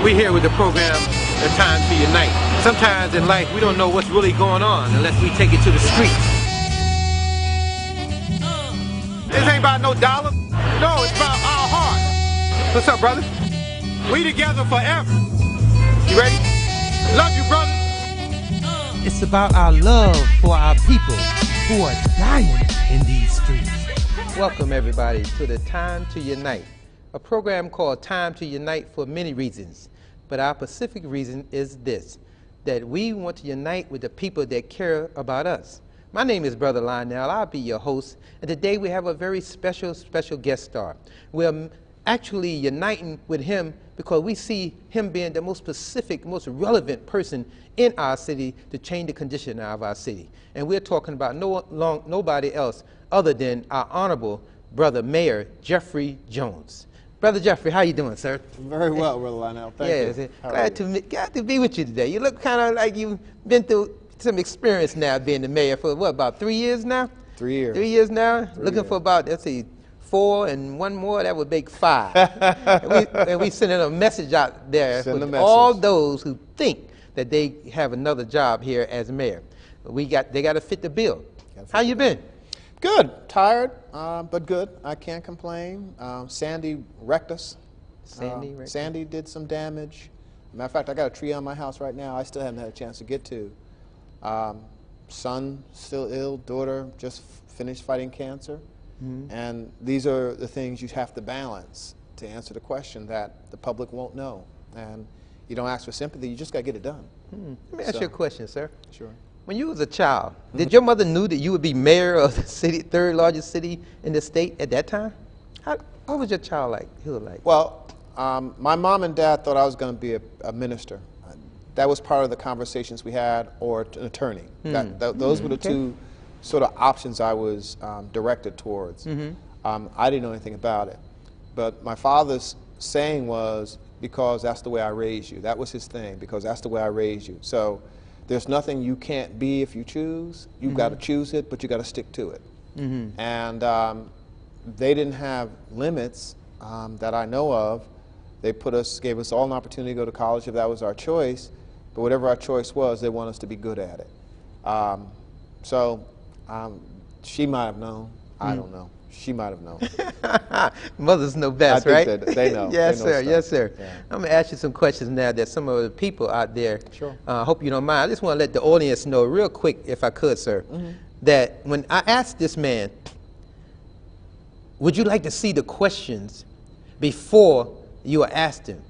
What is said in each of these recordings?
We're here with the program, The Time to Unite. Sometimes in life, we don't know what's really going on unless we take it to the streets. This ain't about no dollar. No, it's about our heart. What's up, brother? We together forever. You ready? Love you, brother. It's about our love for our people who are dying in these streets. Welcome, everybody, to The Time to Unite, a program called Time to Unite for many reasons. But our specific reason is this, that we want to unite with the people that care about us. My name is Brother Lionell. I'll be your host. And today we have a very special guest star. We're actually uniting with him because we see him being the most specific, most relevant person in our city to change the condition of our city. And we're talking about nobody else other than our honorable brother, Mayor Jeffrey Jones. Brother Jeffrey, how you doing, sir? Very well, Brother Lionell. Thank you. Glad to be with you today. You look kind of like you've been through some experience now being the mayor for, what, about 3 years now? 3 years. 3 years now? Looking for about, let's see, 4 and one more, that would make 5. and we sending a message out there for all those who think that they have another job here as mayor. They got to fit the bill. How you been? Good. Tired, but good. I can't complain. Sandy wrecked us. Sandy did some damage. Matter of fact, I got a tree on my house right now I still haven't had a chance to get to. Son still ill, daughter just finished fighting cancer. And these are the things you have to balance to answer the question that the public won't know. And you don't ask for sympathy, you just got to get it done. Let me ask you a question, sir. Sure. When you was a child, did your mother knew that you would be mayor of the city, third largest city in the state at that time? What was your child like? He was like? Well, my mom and dad thought I was going to be a minister. That was part of the conversations we had, or an attorney. Those were the two sort of options I was directed towards. I didn't know anything about it. But my father's saying was, because that's the way I raised you. That was his thing, because that's the way I raised you. So there's nothing you can't be if you choose. You've got to choose it, but you got to stick to it. And they didn't have limits that I know of. They gave us all an opportunity to go to college if that was our choice. But whatever our choice was, they want us to be good at it. She might have known. I don't know. She might have known. Mothers know best, I think right? They know. Yes, they know sir. stuff. Yes, sir. Yeah. I'm going to ask you some questions now that some of the people out there, Sure. Hope you don't mind. I just want to let the audience know real quick, if I could, sir, that when I asked this man, would you like to see the questions before you asked him?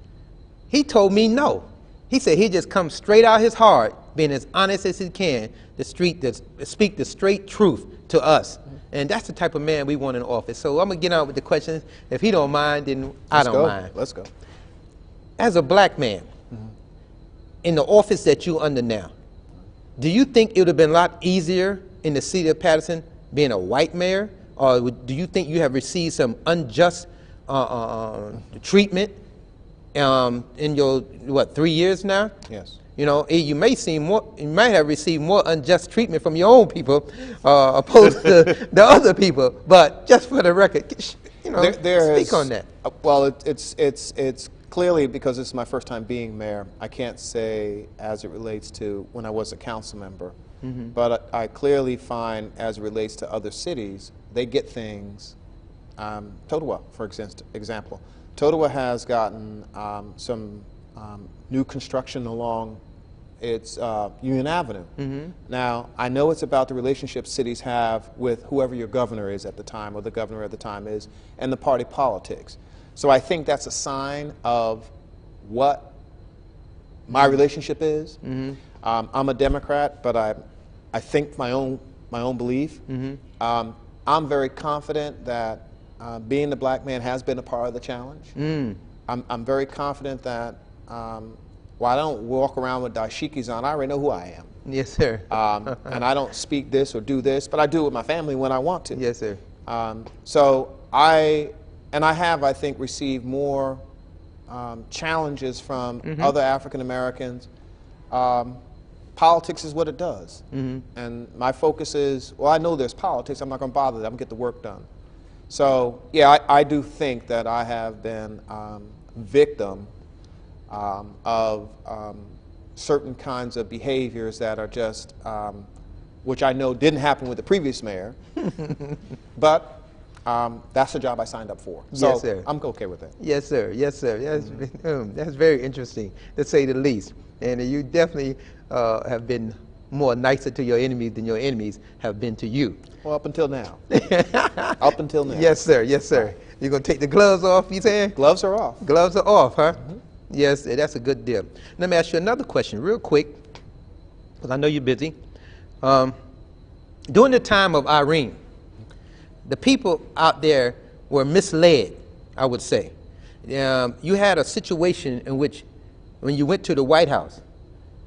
He told me no. He said he just comes straight out his heart, being as honest as he can, to speak the straight truth to us. And that's the type of man we want in office. So I'm going to get on with the questions. If he don't mind, then I don't mind. Let's go. As a black man, in the office that you're under now, do you think it would have been a lot easier in the city of Paterson being a white mayor? Or do you think you have received some unjust treatment in your, 3 years now? Yes. You know, you might have received more unjust treatment from your own people opposed to the other people. But just for the record, speak on that. Well, it's clearly, because it's my first time being mayor, I can't say as it relates to when I was a council member. But I clearly find, as it relates to other cities, they get things. Totowa, for example. Totowa has gotten some new construction along its Union Avenue. Now, I know it's about the relationship cities have with whoever your governor is at the time, or the governor at the time is, and the party politics. So I think that's a sign of what my relationship is. I'm a Democrat, but I think my own belief. I'm very confident that being the black man has been a part of the challenge. I'm very confident that while I don't walk around with dashikis on, I already know who I am. Yes, sir. And I don't speak this or do this, but I do it with my family when I want to. Yes, sir. So I have, I think, received more challenges from other African Americans. Politics is what it does. And my focus is, well, I know there's politics, I'm not going to bother them, I'm going to get the work done. So, yeah, I do think that I have been victim of certain kinds of behaviors that are just, which I know didn't happen with the previous mayor, but that's the job I signed up for. So Yes, sir. I'm okay with that. Yes, sir. Yes, sir. That's very interesting, to say the least. And you definitely have been more nicer to your enemies than your enemies have been to you. Well, up until now. Up until now. Yes, sir. Yes, sir. You're going to take the gloves off, you saying? Gloves are off. Gloves are off, huh? Yes, that's a good deal. Let me ask you another question real quick, because I know you're busy. During the time of Irene, the people out there were misled, I would say. You had a situation in which, when you went to the White House,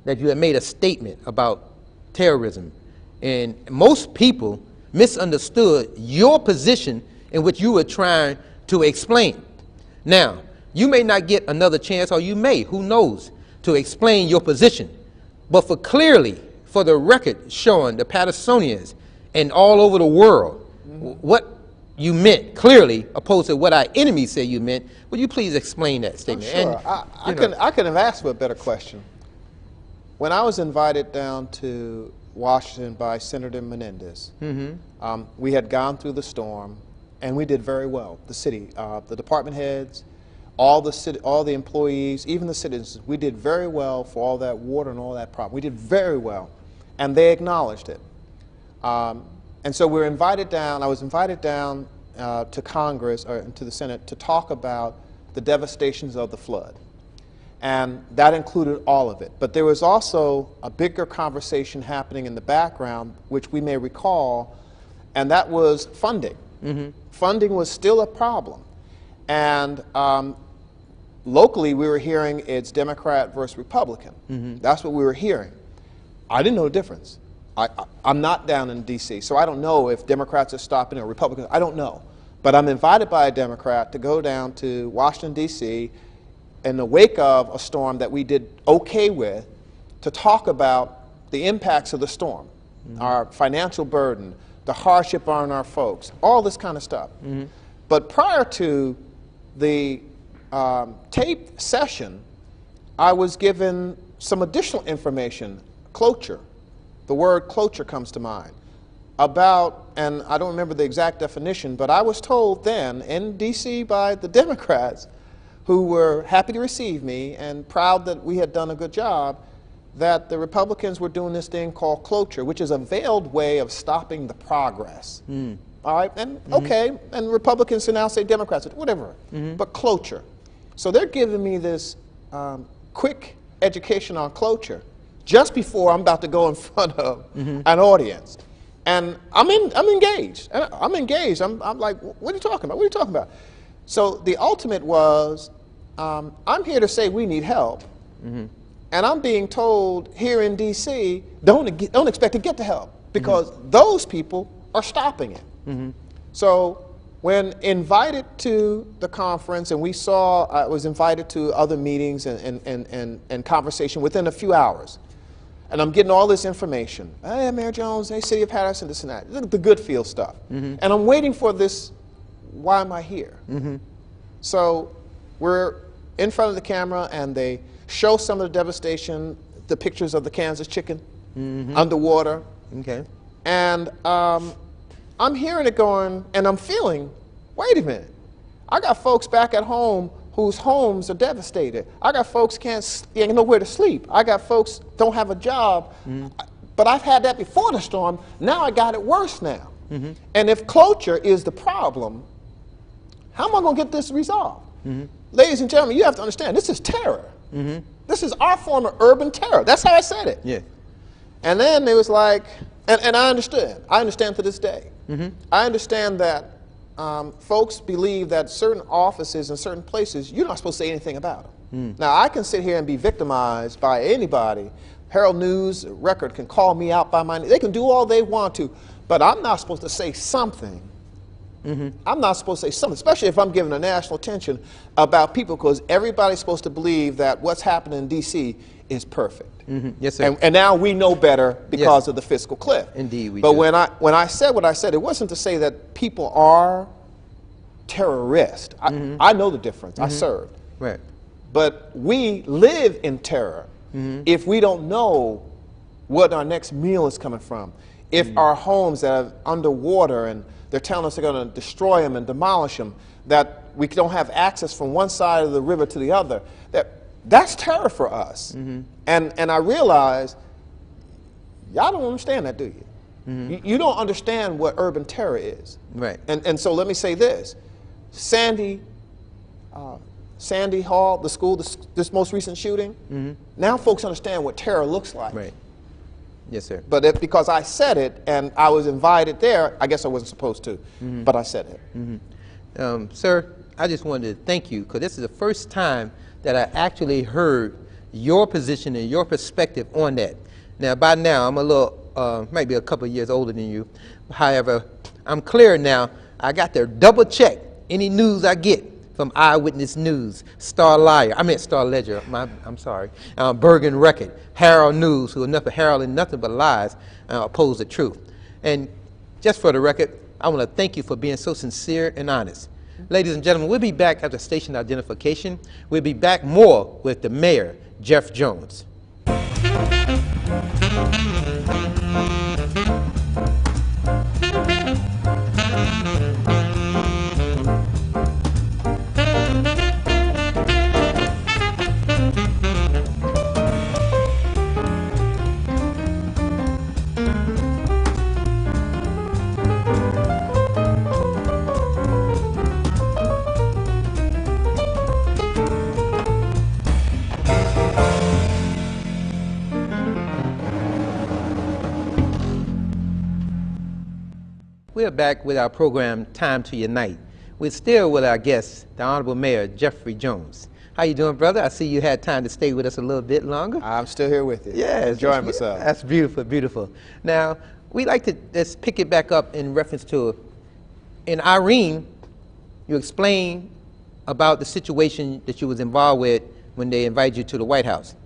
that you had made a statement about terrorism. And most people misunderstood your position in which you were trying to explain. Now, you may not get another chance, or you may, who knows, to explain your position. But for the record showing the Patersonians and all over the world what you meant clearly, opposed to what our enemies say you meant, would you please explain that statement? Sure. And, I could have asked for a better question. When I was invited down to Washington by Senator Menendez, we had gone through the storm, and we did very well. The city, the department heads, all the employees, even the citizens, we did very well for all that water and all that problem. We did very well, and they acknowledged it. And so we were invited down. I was invited down to Congress, or to the Senate, to talk about the devastations of the flood. And that included all of it. But there was also a bigger conversation happening in the background, which we may recall, and that was funding. Funding was still a problem. And locally, we were hearing it's Democrat versus Republican. That's what we were hearing. I didn't know the difference. I'm not down in D.C., so I don't know if Democrats are stopping or Republicans. I don't know. But I'm invited by a Democrat to go down to Washington, D.C., in the wake of a storm that we did okay with, to talk about the impacts of the storm, our financial burden, the hardship on our folks, all this kind of stuff. But prior to the tape session, I was given some additional information, cloture. The word cloture comes to mind, about, and I don't remember the exact definition, but I was told then in D.C. by the Democrats, who were happy to receive me and proud that we had done a good job, that the Republicans were doing this thing called cloture, which is a veiled way of stopping the progress. All right, and okay, and Republicans can now say Democrats, whatever, but cloture. So they're giving me this quick education on cloture just before I'm about to go in front of an audience. And I'm engaged. I'm engaged. I'm like, what are you talking about? What are you talking about? So the ultimate was, I'm here to say we need help, and I'm being told here in D.C., don't expect to get the help, because those people are stopping it. So when invited to the conference, and we saw, I was invited to other meetings and conversation within a few hours, and I'm getting all this information. Hey, Mayor Jones, hey, City of Paterson, this and that, the good feel stuff. And I'm waiting for this, why am I here? So we're in front of the camera, and they show some of the devastation, the pictures of the Kansas chicken underwater. And I'm hearing it going, and I'm feeling, wait a minute, I got folks back at home whose homes are devastated. I got folks ain't nowhere to sleep. I got folks don't have a job. But I've had that before the storm. Now I got it worse now. And if cloture is the problem, how am I going to get this resolved? Ladies and gentlemen, you have to understand, this is terror. This is our form of urban terror. That's how I said it. And then it was like, and I understood. I understand to this day. I understand that folks believe that certain offices and certain places, you're not supposed to say anything about them. Now, I can sit here and be victimized by anybody. Herald News Record can call me out by my name. They can do all they want to, but I'm not supposed to say something. I'm not supposed to say something, especially if I'm giving a national attention about people, because everybody's supposed to believe that what's happening in D.C. is perfect. Yes, sir. And now we know better because of the fiscal cliff. Indeed, we do. But when I said what I said, it wasn't to say that people are terrorists. I know the difference. I served. But we live in terror if we don't know what our next meal is coming from. If our homes that are underwater and they're telling us they're going to destroy them and demolish them, that we don't have access from one side of the river to the other, that's terror for us. And I realize, y'all don't understand that, do you? You don't understand what urban terror is. Right. And so let me say this. Sandy Hall, the school, this most recent shooting, now folks understand what terror looks like. Right. Yes, sir. But because I said it and I was invited there, I guess I wasn't supposed to, but I said it. Sir, I just wanted to thank you, because this is the first time that I actually heard your position and your perspective on that. Now, by now, I'm a little, maybe a couple of years older than you. However, I'm clear now. I got to double check any news I get from Eyewitness News, Star Ledger, I'm sorry, Bergen Record, Herald News, who are nothing heralding nothing but lies, oppose the truth. And just for the record, I want to thank you for being so sincere and honest. Ladies and gentlemen, we'll be back after station identification. We'll be back more with the mayor, Jeff Jones. We're back with our program, Time to Unite. We're still with our guest, the Honorable Mayor, Jeffrey Jones. How you doing, brother? I see you had time to stay with us a little bit longer. I'm still here with you. Yeah, enjoying myself. That's beautiful, beautiful. Now, we like to just pick it back up in reference to, in Irene, you explained about the situation that you was involved with when they invited you to the White House.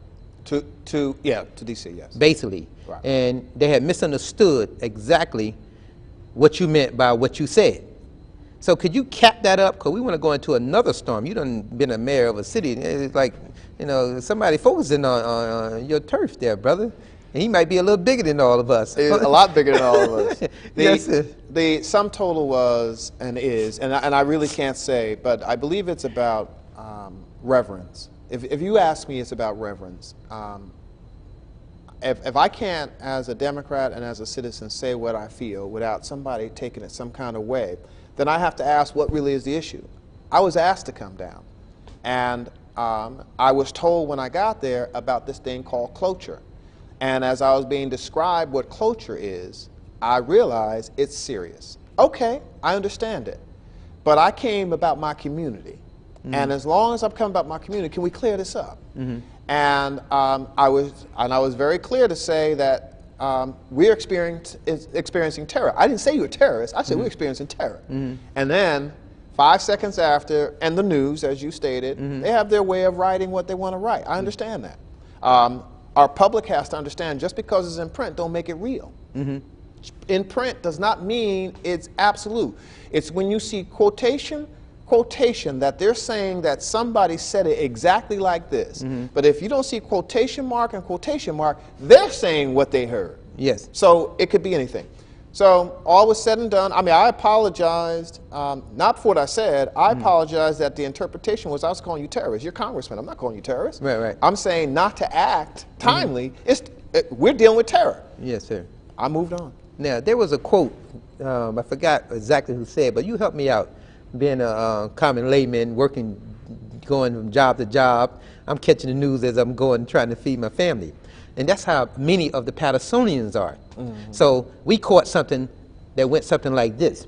To D.C., yes. Basically. Right. And they had misunderstood exactly what you meant by what you said. So could you cap that up? Because we want to go into another storm. You done been a mayor of a city. It's like, you know, somebody focusing on your turf there, brother. And he might be a little bigger than all of us. A lot bigger than all of us. Yes, sir. The sum total was and is, and I really can't say, but I believe it's about reverence. If you ask me, it's about reverence. If I can't, as a Democrat and as a citizen, say what I feel without somebody taking it some kind of way, then I have to ask what really is the issue. I was asked to come down, and I was told when I got there about this thing called cloture. And as I was being described what cloture is, I realized it's serious. Okay, I understand it, but I came about my community. And as long as I'm coming about my community, can we clear this up? And I was very clear to say that we're experiencing terror. I didn't say you were terrorists. I said we're experiencing terror. And then 5 seconds after, and the news, as you stated, they have their way of writing what they want to write. I understand that. Our public has to understand just because it's in print don't make it real. In print does not mean it's absolute. It's when you see quotation that they're saying that somebody said it exactly like this. But if you don't see quotation mark and quotation mark, they're saying what they heard. Yes. So it could be anything. So all was said and done. I mean, I apologized, not for what I said. I apologized that the interpretation was I was calling you terrorist. You're congressman. I'm not calling you terrorist. Right, right. I'm saying not to act timely. We're dealing with terror. Yes, sir. I moved on. Now, there was a quote, I forgot exactly who said, but you helped me out. Being a common layman, going from job to job, I'm catching the news as I'm going, trying to feed my family. And that's how many of the Patersonians are. So we caught something that went something like this.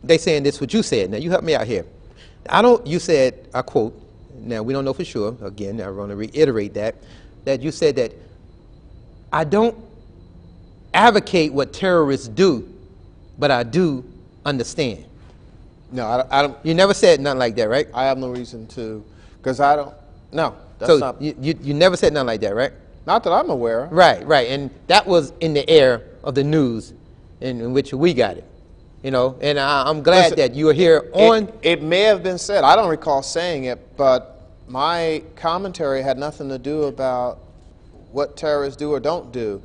They saying this what you said. Now you help me out here. You said, I quote, now we don't know for sure, again, I want to reiterate that you said that I don't advocate what terrorists do, but I do understand. No, I don't. You never said nothing like that, right? I have no reason to, because I don't. No, that's so not. You never said nothing like that, right? Not that I'm aware of. Right, right, and that was in the air of the news in which we got it. You know, and I'm glad Listen, that you are here on. It may have been said. I don't recall saying it, but my commentary had nothing to do about what terrorists do or don't do.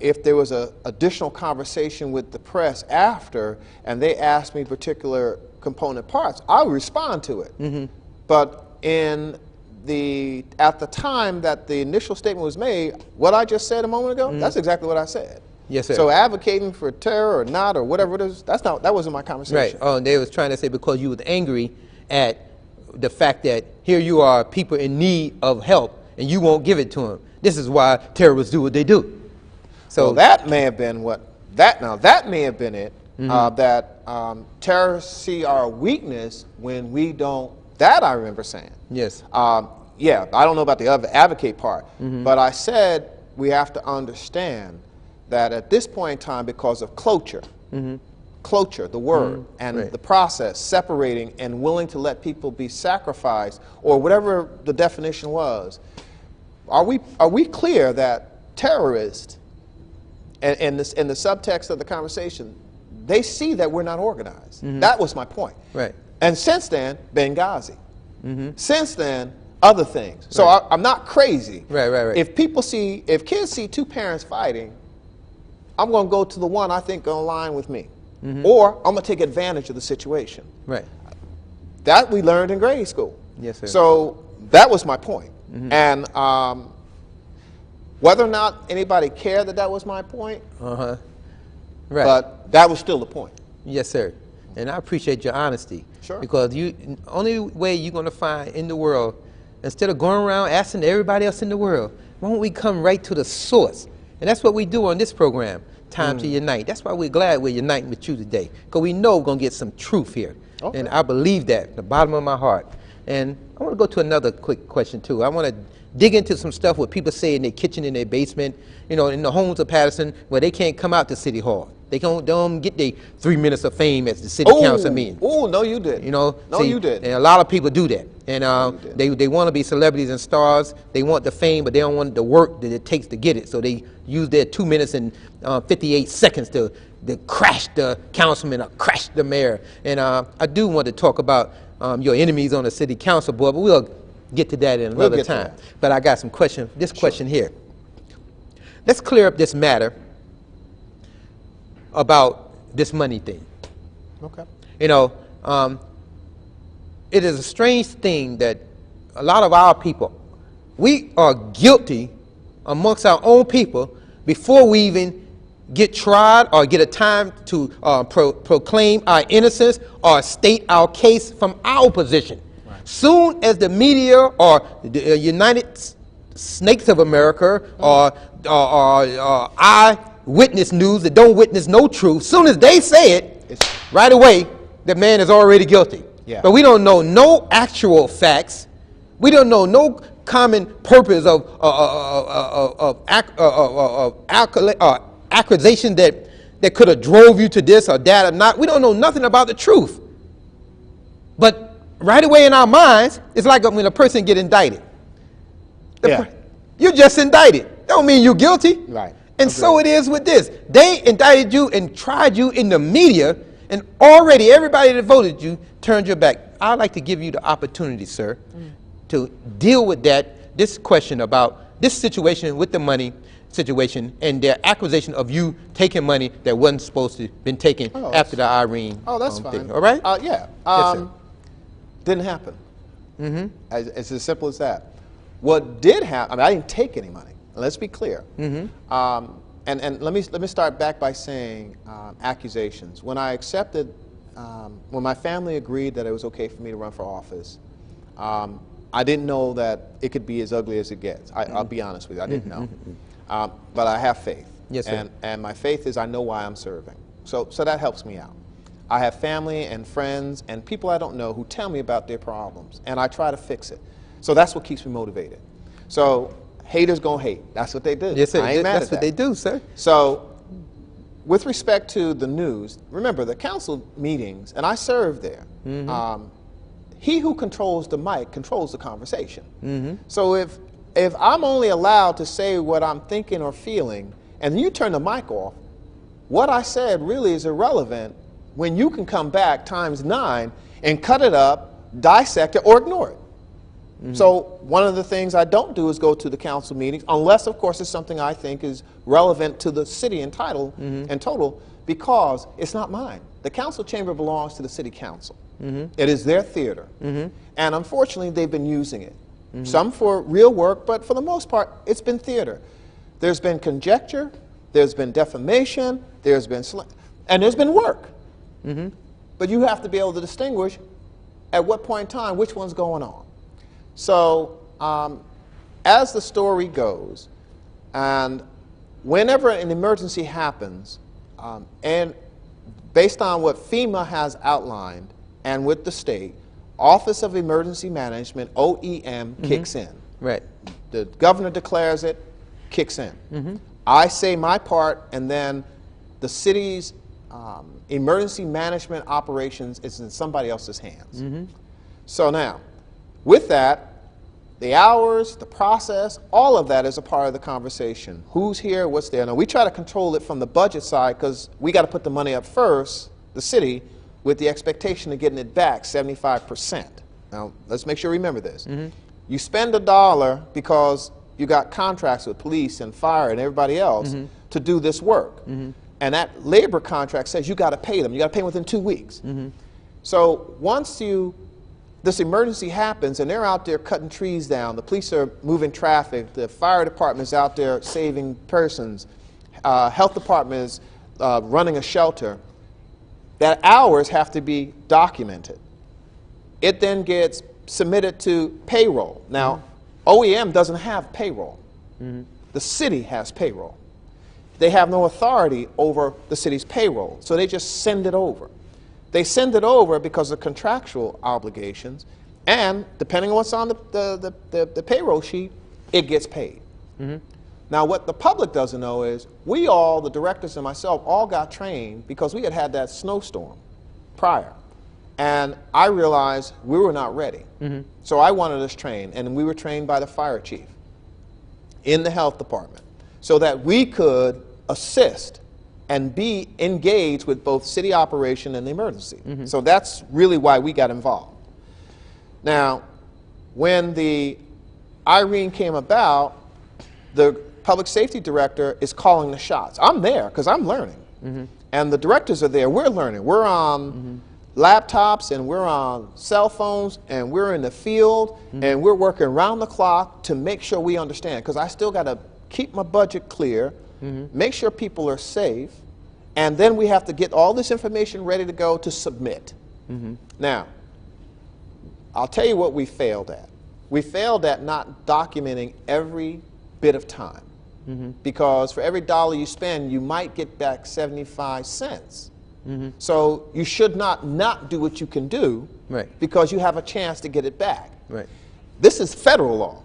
If there was an additional conversation with the press after, and they asked me particular component parts, I would respond to it. But at the time that the initial statement was made, what I just said a moment ago, that's exactly what I said. Yes, sir. So advocating for terror or not or whatever it is, that wasn't my conversation. Right. Oh, and they was trying to say because you was angry at the fact that here you are, people in need of help, and you won't give it to them. This is why terrorists do what they do. So well, that may have been that may have been it. That terrorists see our weakness when we don't. That I remember saying. yes. Yeah, I don't know about the other advocate part, but I said we have to understand that at this point in time, because of cloture, the word, and Right. the process, separating and willing to let people be sacrificed, or whatever the definition was, are we clear that terrorists, and in the subtext of the conversation, they see that we're not organized. That was my point. Right. And since then, Benghazi. Since then, other things. So I'm not crazy. Right. If kids see two parents fighting, I'm going to go to the one I think going to align with me. Or I'm going to take advantage of the situation. Right. That we learned in grade school. Yes, sir. So that was my point. And whether or not anybody cared that was my point, Right. but that was still the point. Yes, sir. And I appreciate your honesty. Sure. Because only way you're going to find in the world, instead of going around asking everybody else in the world, why don't we come right to the source? And that's what we do on this program, Time to Unite. That's why we're glad we're uniting with you today, because we know we're going to get some truth here. Okay. And I believe that from the bottom of my heart. And I want to go to another quick question, too. I want to dig into some stuff what people say in their kitchen, in their basement, you know, in the homes of Paterson, where they can't come out to City Hall. They don't get their 3 minutes of fame at the city council meeting. Oh, no, you did. You know, no, you did. And a lot of people do that, and they want to be celebrities and stars. They want the fame, but they don't want the work that it takes to get it. So they use their 2 minutes and 58 seconds to crash the councilman or crash the mayor. And I do want to talk about your enemies on the city council board, but we'll get to that in another time. But I got some question. This question here. Let's clear up this matter about this money thing. Okay. You know, it is a strange thing that a lot of our people, we are guilty amongst our own people before we even get tried or get a time to proclaim our innocence or state our case from our position. Right. Soon as the media or the United Snakes of America or eyewitness news that don't witness no truth, soon as they say it, right away, the man is already guilty. Yeah. But we don't know no actual facts. We don't know no common purpose of accusation that could have drove you to this or that or not. We don't know nothing about the truth. But right away in our minds, it's like when a person get indicted. You're just indicted. Don't mean you're guilty. Right. And so it is with this. They indicted you and tried you in the media, and already everybody that voted you turned your back. I'd like to give you the opportunity, sir, to deal with this question about this situation with the money situation and their accusation of you taking money that wasn't supposed to have been taken after the Irene that's thing. fine. All right? Yeah. Yes, sir. Didn't happen. It's as simple as that. What did happen, I didn't take any money. Let's be clear. And let me start back by saying accusations. When I accepted, when my family agreed that it was okay for me to run for office, I didn't know that it could be as ugly as it gets. I'll be honest with you, I didn't know. But I have faith. Yes, sir. And my faith is I know why I'm serving. So that helps me out. I have family and friends and people I don't know who tell me about their problems, and I try to fix it. So that's what keeps me motivated. So haters gonna hate. That's what they do. Yes, sir. I ain't mad That's at what that. they do, sir. So with respect to the news, remember the council meetings, and I served there. He who controls the mic controls the conversation. So if I'm only allowed to say what I'm thinking or feeling, and you turn the mic off, what I said really is irrelevant when you can come back times 9 and cut it up, dissect it, or ignore it. So one of the things I don't do is go to the council meetings, unless, of course, it's something I think is relevant to the city in total, because it's not mine. The council chamber belongs to the city council. It is their theater. And unfortunately, they've been using it. Some for real work, but for the most part, it's been theater. There's been conjecture, there's been defamation, there's been and there's been work. But you have to be able to distinguish at what point in time which one's going on. So as the story goes, and whenever an emergency happens, and based on what FEMA has outlined and with the state, Office of Emergency Management, OEM, kicks in. Right. The governor declares it, kicks in. I say my part, and then the city's emergency management operations is in somebody else's hands. So now, with that, the hours, the process, all of that is a part of the conversation. Who's here, what's there? Now, we try to control it from the budget side because we got to put the money up first, the city, with the expectation of getting it back 75%. Now, let's make sure we remember this. You spend $1 because you got contracts with police and fire and everybody else to do this work. And that labor contract says you got to pay them. You got to pay them within 2 weeks. So once this emergency happens and they're out there cutting trees down, the police are moving traffic, the fire department's out there saving persons, health department is running a shelter, that hours have to be documented. It then gets submitted to payroll. Now, OEM doesn't have payroll. The city has payroll. They have no authority over the city's payroll, so they just send it over. They send it over because of contractual obligations, and depending on what's on the payroll sheet, it gets paid. Now, what the public doesn't know is we all, the directors and myself, all got trained because we had that snowstorm prior. And I realized we were not ready. So I wanted us trained, and we were trained by the fire chief in the health department so that we could assist and be engaged with both city operation and the emergency. So that's really why we got involved. Now, when the Irene came about, the public safety director is calling the shots. I'm there because I'm learning. And the directors are there. We're learning. We're on laptops and we're on cell phones and we're in the field and we're working around the clock to make sure we understand, because I still got to keep my budget clear, make sure people are safe, and then we have to get all this information ready to go to submit. Now, I'll tell you what we failed at. We failed at not documenting every bit of time, because for every dollar you spend, you might get back 75 cents. So you should not do what you can do, because you have a chance to get it back. This is federal law.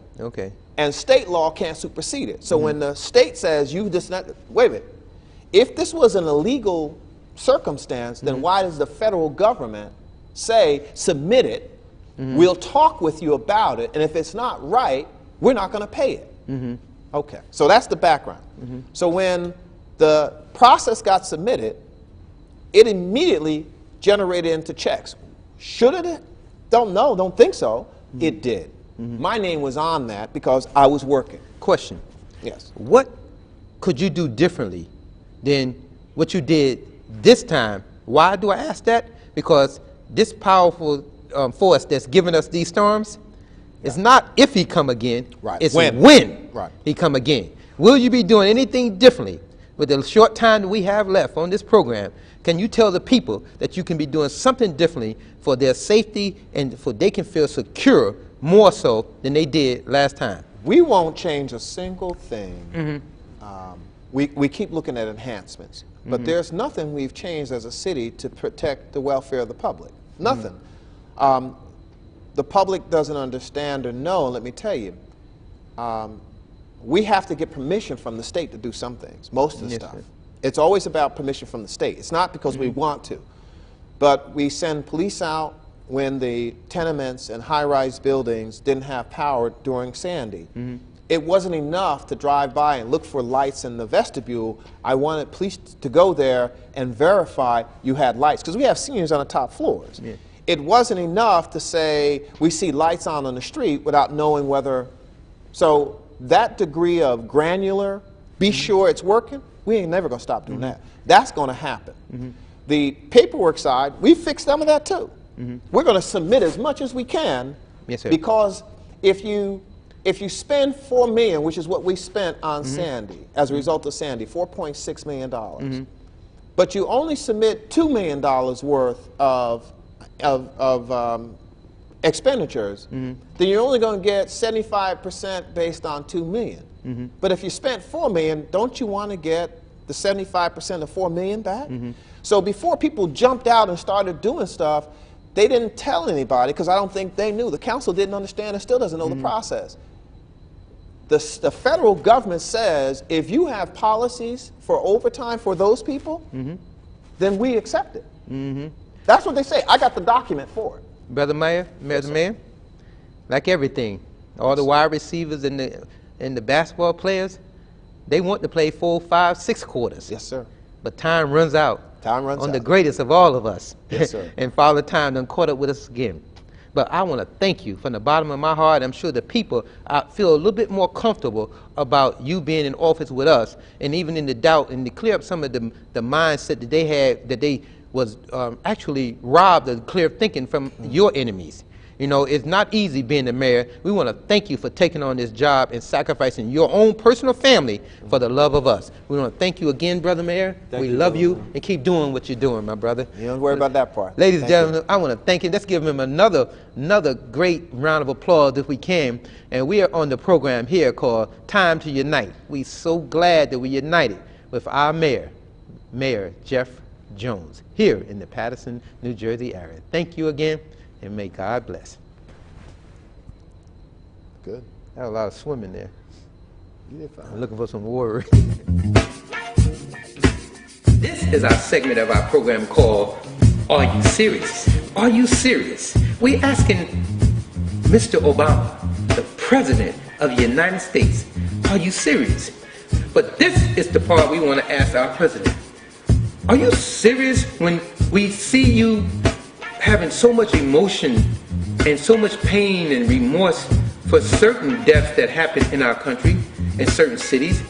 And state law can't supersede it. So when the state says you just not, wait a minute, if this was an illegal circumstance, then why does the federal government say submit it, we'll talk with you about it, and if it's not right, we're not going to pay it. Okay, so that's the background. So when the process got submitted, it immediately generated into checks. Should it? Don't know, don't think so. It did. My name was on that because I was working. Question. Yes. What could you do differently than what you did this time? Why do I ask that? Because this powerful force that's giving us these storms, it's not if he come again, it's when he come again. Will you be doing anything differently with the short time that we have left on this program? Can you tell the people that you can be doing something differently for their safety and for they can feel secure more so than they did last time? We won't change a single thing. We keep looking at enhancements, but there's nothing we've changed as a city to protect the welfare of the public. Nothing. The public doesn't understand or know, and let me tell you, we have to get permission from the state to do some things, most of the stuff. It's always about permission from the state. It's not because we want to, but we send police out when the tenements and high-rise buildings didn't have power during Sandy. it wasn't enough to drive by and look for lights in the vestibule. I wanted police to go there and verify you had lights, because we have seniors on the top floors. Yeah. It wasn't enough to say we see lights on the street without knowing whether. So that degree of granular, be sure it's working, we ain't never going to stop doing that. That's going to happen. The paperwork side, we fixed some of that too. We're going to submit as much as we can, yes, sir. Because if you spend $4 million, which is what we spent on Sandy, as a result of Sandy, $4.6 million, but you only submit $2 million worth of expenditures, then you're only going to get 75% based on $2 million. But if you spent $4 million, don't you want to get the 75% of $4 million back? So before people jumped out and started doing stuff, they didn't tell anybody, because I don't think they knew. The council didn't understand and still doesn't know the process. The federal government says if you have policies for overtime for those people, then we accept it. That's what they say. I got the document for it. Brother Mayor, Mr. Mayor, like everything, all the wide receivers and the basketball players, they want to play 4, 5, 6 quarters. Yes, sir. But time runs out. Time runs on out. The greatest of all of us. Yes, sir. And Father Time done caught up with us again. But I want to thank you from the bottom of my heart. I'm sure the people feel a little bit more comfortable about you being in office with us, and even in the doubt, and to clear up some of the mindset that they had, that they was actually robbed of clear thinking from your enemies. You know, it's not easy being the mayor. We want to thank you for taking on this job and sacrificing your own personal family for the love of us. We want to thank you again, Brother Mayor. We love you, and keep doing what you're doing, my brother. You don't worry about that part. Ladies and gentlemen, I want to thank you. Let's give him another great round of applause if we can. And we are on the program here called Time to Unite. We're so glad that we united with our mayor, Mayor Jeff Jones, here in the Paterson, New Jersey area. Thank you again. And may God bless. Good. I had a lot of swimming there. You did fine. I'm looking for some water. This is our segment of our program called Are You Serious? Are You Serious? We're asking Mr. Obama, the President of the United States, are you serious? But this is the part we want to ask our President. Are you serious when we see you having so much emotion and so much pain and remorse for certain deaths that happen in our country, in certain cities,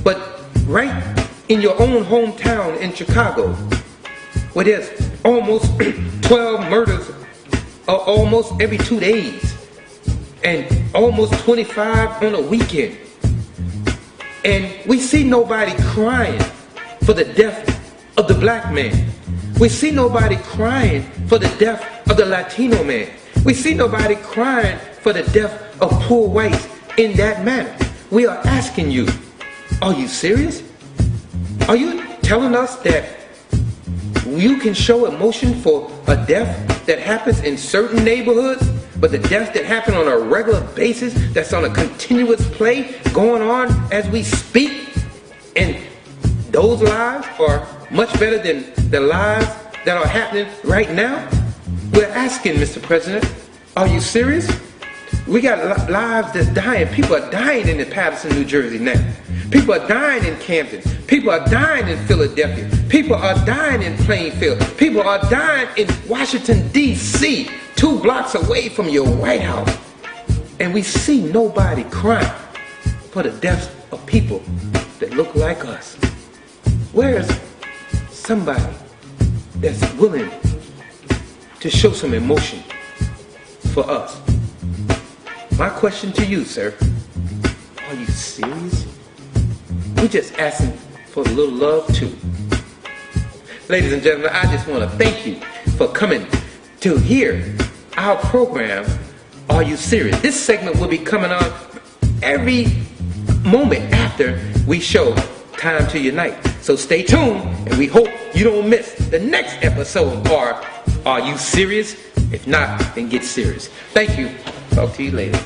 but right in your own hometown in Chicago, where there's almost 12 murders almost every 2 days, and almost 25 on a weekend, and we see nobody crying for the death of the black man. We see nobody crying for the death of the Latino man. We see nobody crying for the death of poor whites in that manner. We are asking you, are you serious? Are you telling us that you can show emotion for a death that happens in certain neighborhoods, but the deaths that happen on a regular basis, that's on a continuous play going on as we speak, and those lives are much better than the lives that are happening right now? We're asking, Mr. President, are you serious? We got lives that's dying. People are dying in Paterson, New Jersey now. People are dying in Camden. People are dying in Philadelphia. People are dying in Plainfield. People are dying in Washington, D.C., 2 blocks away from your White House. And we see nobody crying for the deaths of people that look like us. Where's somebody that's willing to show some emotion for us? My question to you, sir, are you serious? We're just asking for a little love too. Ladies and gentlemen, I just want to thank you for coming to hear our program, Are You Serious? This segment will be coming on every moment after we show Time to Unite. So stay tuned, and we hope you don't miss the next episode of Are You Serious? If not, then get serious. Thank you. Talk to you later.